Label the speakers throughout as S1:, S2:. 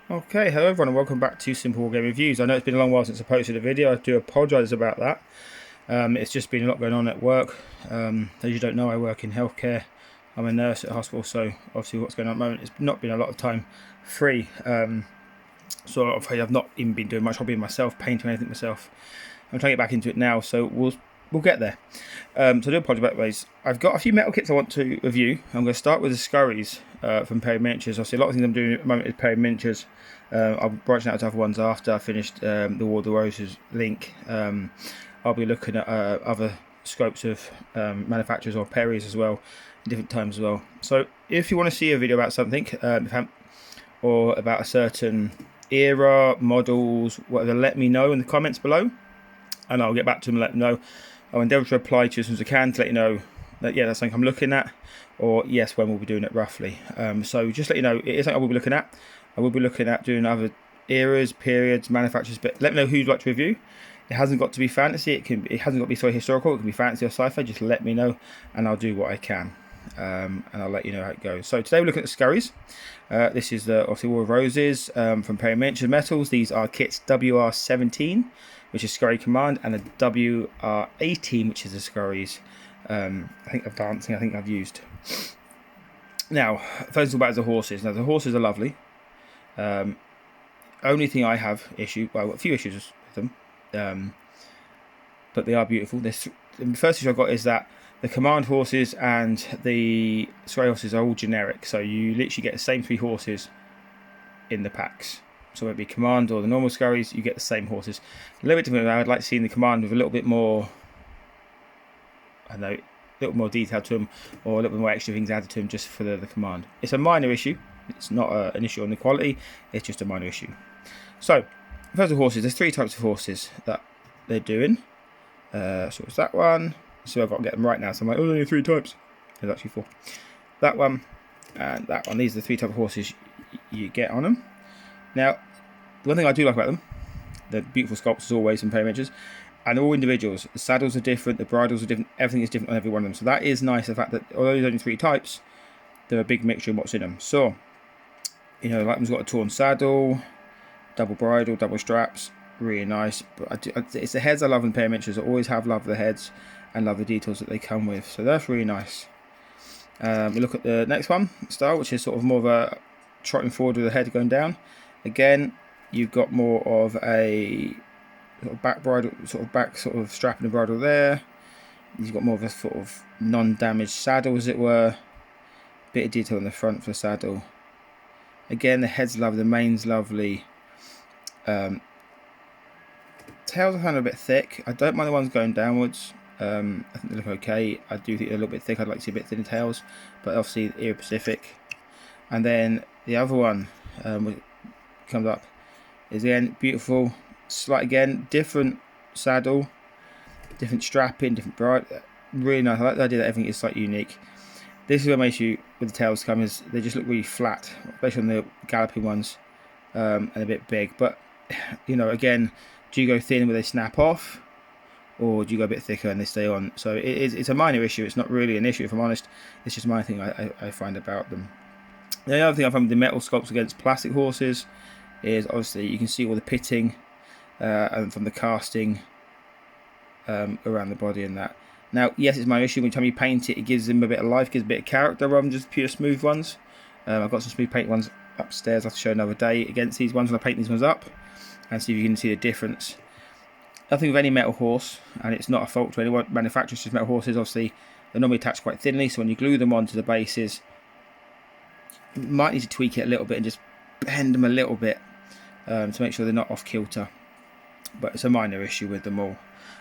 S1: Okay, hello everyone and welcome back to Simple War Game Reviews. I know it's been a long while since I posted a video. I do apologise about that. It's just been a lot going on at work. As you don't know, I work in healthcare. I'm a nurse at a hospital, so obviously what's going on at the moment, it's not been a lot of time free. So I've not even been doing much hobbying myself, painting anything myself. I'm trying to get back into it now, so we'll get there. So I do apologise about ways. I've got a few metal kits I want to review. I'm going to start with the Scurrys from Perry Miniatures. Obviously, a lot of things I'm doing at the moment is Perry Miniatures. I'll be branching out to other ones after I finished the War of the Roses link. I'll be looking at other scopes of manufacturers or Perrys as well, in different times as well. So if you want to see a video about something, or about a certain era, models, whatever, let me know in the comments below, and I'll get back to them and let them know. I'll endeavour to reply to you as soon as I can to let you know that, yeah, that's something I'm looking at, or yes, when we'll be doing it roughly. So just let you know, it is something I will be looking at. I will be looking at doing other eras, periods, manufacturers, but let me know who you'd like to review. It hasn't got to be fantasy, it hasn't got to be so historical, it can be fantasy or sci-fi. Just let me know and I'll do what I can. And I'll let you know how it goes. So today we're looking at the Scurrys. This is the obviously War of Roses from Perry Miniatures Metals. These are kits WR17, which is Scurry Command, and a WR18, which is the Scurries. I think I've used. Now, first of all, about the horses. Now, the horses are lovely. Only thing I have a few issues with them, but they are beautiful. The first issue I got is that the command horses and the Scurry horses are all generic, so you literally get the same three horses in the packs. So whether it be command or the normal Scurries, you get the same horses. A little bit different. I'd like to see in the command with a little bit more, I don't know, a little more detail to them, or a little bit more extra things added to them just for the command. It's a minor issue. It's not an issue on the quality. It's just a minor issue. So, first of horses, there's three types of horses that they're doing. So it's that one. So I've got to get them right now. So I'm like, oh, only three types. There's actually four. That one and that one. These are the three types of horses you get on them. Now, the one thing I do like about them, the beautiful sculpts as always in Perry Miniatures, and they're all individuals. The saddles are different, the bridles are different, everything is different on every one of them. So that is nice, the fact that although there's only three types, they're a big mixture of what's in them. So, you know, like one's got a torn saddle, double bridle, double straps, really nice. But it's the heads I love in Perry Miniatures. I always have loved the heads and love the details that they come with. So that's really nice. We look at the next one, style, which is sort of more of a trotting forward with the head going down. Again, you've got more of a sort of back bridle, sort of strap and the bridle there. You've got more of a sort of non-damaged saddle, as it were. Bit of detail on the front for the saddle. Again, the head's lovely, the mane's lovely. Tails are kind of a bit thick. I don't mind the ones going downwards. I think they look okay. I do think they're a little bit thick. I'd like to see a bit thinner tails, but obviously Era Pacific. And then the other one comes up is again beautiful, slight again different saddle, different strapping, different bridle. Really nice. I like the idea that everything is slightly unique. This is where my issue with the tails come, is they just look really flat, especially on the galloping ones, and a bit big. But you know, again, do you go thin where they snap off, or do you go a bit thicker and they stay on? So it's a minor issue. It's not really an issue, if I'm honest. It's just my thing I find about them. The other thing I find with the metal sculpts against plastic horses is obviously you can see all the pitting and from the casting around the body and that. Now, yes, it's my issue. When you paint it, it gives them a bit of life, gives a bit of character rather than just pure smooth ones. I've got some smooth paint ones upstairs. I'll have to show another day against these ones when I paint these ones up and see if you can see the difference. I think with any metal horse, and it's not a fault to anyone, manufacturers just metal horses, obviously they're normally attached quite thinly, so when you glue them onto the bases, you might need to tweak it a little bit and just bend them a little bit to make sure they're not off kilter. But it's a minor issue with them all.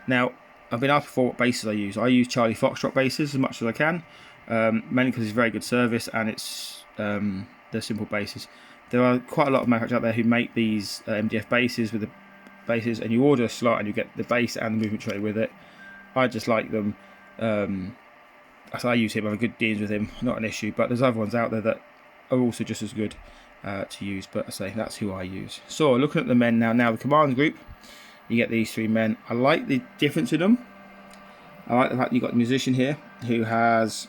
S1: Now, I've been asked before what bases I use. I use Charlie Foxtrot bases as much as I can, mainly because it's very good service and it's they're simple bases. There are quite a lot of manufacturers out there who make these MDF bases with the bases, and you order a slot and you get the base and the movement tray with it. I just like them. So I use him. I have good deals with him. Not an issue. But there's other ones out there that are also just as good to use. But I say that's who I use. So looking at the men now. Now the command group, you get these three men. I like the difference in them. I like the fact that you've got the musician here who has,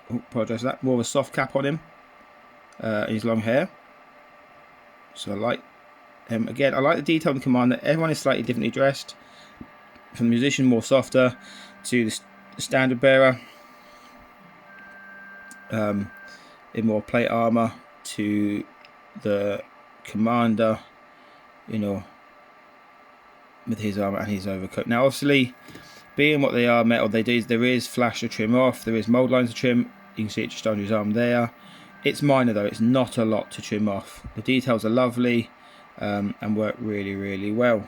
S1: apologise for that, more of a soft cap on him, his long hair. So I like him. Again, I like the detail in Commander. Everyone is slightly differently dressed. From the musician, more softer, to the standard bearer, in more plate armor, to the commander, you know, with his armor and his overcoat. Now, obviously, being what they are metal, there is flash to trim off, there is mold lines to trim. You can see it just under his arm there. It's minor though, it's not a lot to trim off. The details are lovely and work really, really well.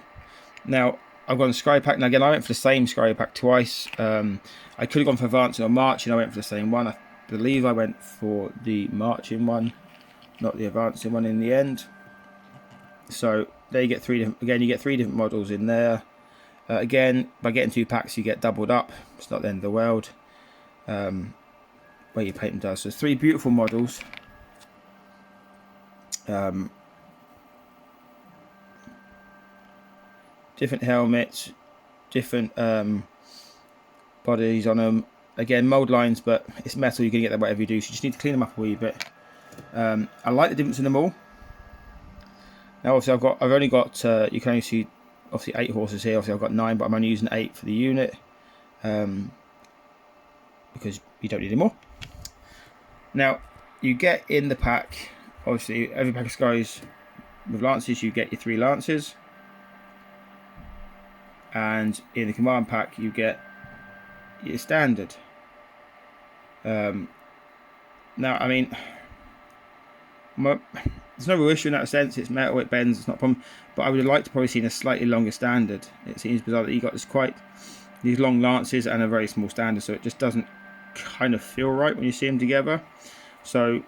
S1: Now, I've gone Scurry pack. Now again, I went for the same Scurry pack twice. I could have gone for advancing or marching. I went for the same one. I believe I went for the marching one, not the advancing one in the end. So there you get three different. Again, you get three different models in there. Again, by getting 2 packs, you get doubled up. It's not the end of the world. Where you paint them does. So 3 beautiful models. Different helmets, different bodies on them. Again, mold lines, but it's metal. You're gonna get that whatever you do. So you just need to clean them up a wee bit. I like the difference in them all. Now, obviously, I've only got. You can only see obviously 8 horses here. Obviously, I've got 9, but I'm only using 8 for the unit because you don't need any more. Now, you get in the pack. Obviously, every pack of Scurrys with lances, you get your 3 lances. And in the command pack, you get your standard. Now, I mean, there's no real issue in that sense. It's metal, it bends, it's not a problem. But I would have liked to probably seen a slightly longer standard. It seems bizarre that you got these long lances and a very small standard, so it just doesn't kind of feel right when you see them together. So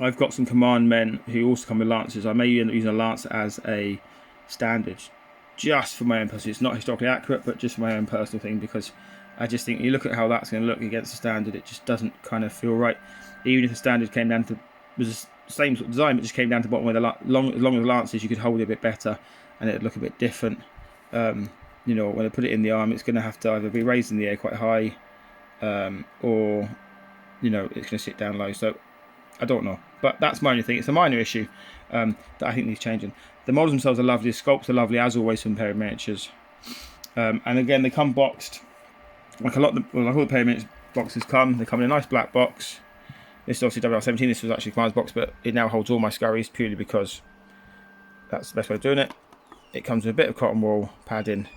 S1: I've got some command men who also come with lances. I may end up using a lance as a standard, just for my own personal. It's not historically accurate, but just for my own personal thing, because I just think you look at how that's going to look against the standard, it just doesn't kind of feel right. Even if the standard came down to was the same sort of design, but just came down to the bottom where the long as the lances, you could hold it a bit better, and it'd look a bit different. You know, when I put it in the arm, it's going to have to either be raised in the air quite high, or you know, it's going to sit down low. So I don't know, but that's my only thing. It's a minor issue that I think needs changing. The models themselves are lovely. The sculpts are lovely, as always, from Pair of Miniatures. And again, they come boxed. Like all the Pair of Miniatures boxes come. They come in a nice black box. This is obviously WR17. This was actually Commander's box, but it now holds all my Scurrys purely because that's the best way of doing it. It comes with a bit of cotton wool padding.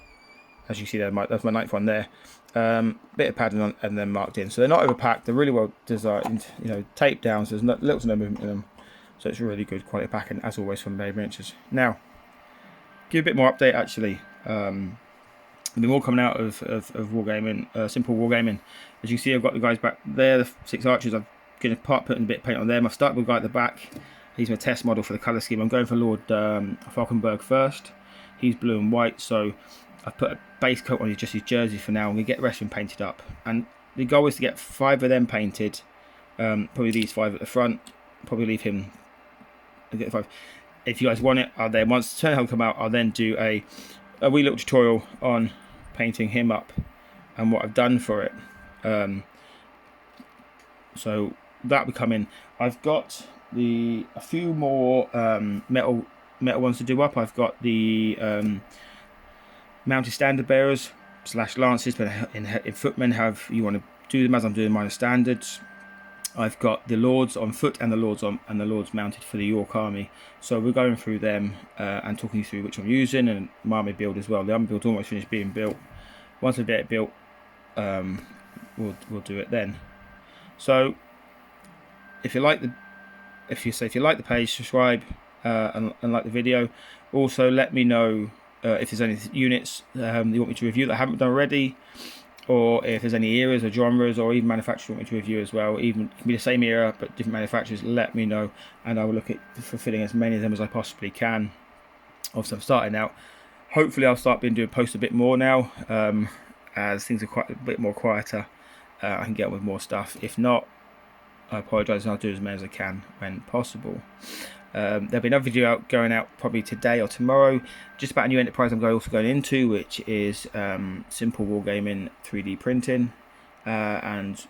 S1: As you see there, that's my 9th one there. Bit of padding on, and then marked in. So they're not overpacked. They're really well designed. You know, taped down, so there's little to no movement in them. So it's really good quality packing, as always, from Pair of Miniatures. Now, give a bit more update actually. There's more coming out of wargaming, simple wargaming. As you see, I've got the guys back there, the 6 archers. I'm going to put a bit of paint on them. I've started with the guy at the back. He's my test model for the colour scheme. I'm going for Lord Falkenberg first. He's blue and white, so I've put a base coat on just his jersey for now. I'm going to get the rest of him painted up. And the goal is to get 5 of them painted. Probably these 5 at the front. Probably leave him. I'll get 5. If you guys want it, I'll then, once the turn will come out, I'll then do a wee little tutorial on painting him up and what I've done for it. So that will come in. I've got a few more metal ones to do up. I've got the mounted standard bearers / lances, but in footmen, however you want to do them, as I'm doing mine as standards. I've got the lords on foot and the lords mounted for the York army. So we're going through them and talking you through which I'm using, and my army build as well. The army build's almost finished being built. Once I get it built, we'll do it then. So if you like the page, subscribe and like the video. Also, let me know if there's any units you want me to review that I haven't done already, or if there's any eras or genres or even manufacturers you want me to review as well. Even it can be the same era but different manufacturers. Let me know, and I will look at fulfilling as many of them as I possibly can. Obviously, I'm starting out. Hopefully, I'll start doing posts a bit more now, as things are quite a bit more quieter. I can get on with more stuff. If not, I apologise, and I'll do as many as I can when possible. There'll be another video going out probably today or tomorrow, just about a new enterprise I'm also going into, which is simple wargaming 3D printing, and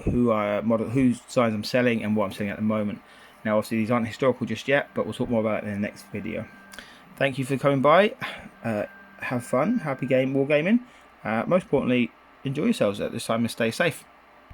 S1: whose designs I'm selling and what I'm selling at the moment. Now obviously these aren't historical just yet, but we'll talk more about it in the next video. Thank you for coming by. Have fun, happy wargaming. Most importantly, enjoy yourselves at this time and stay safe.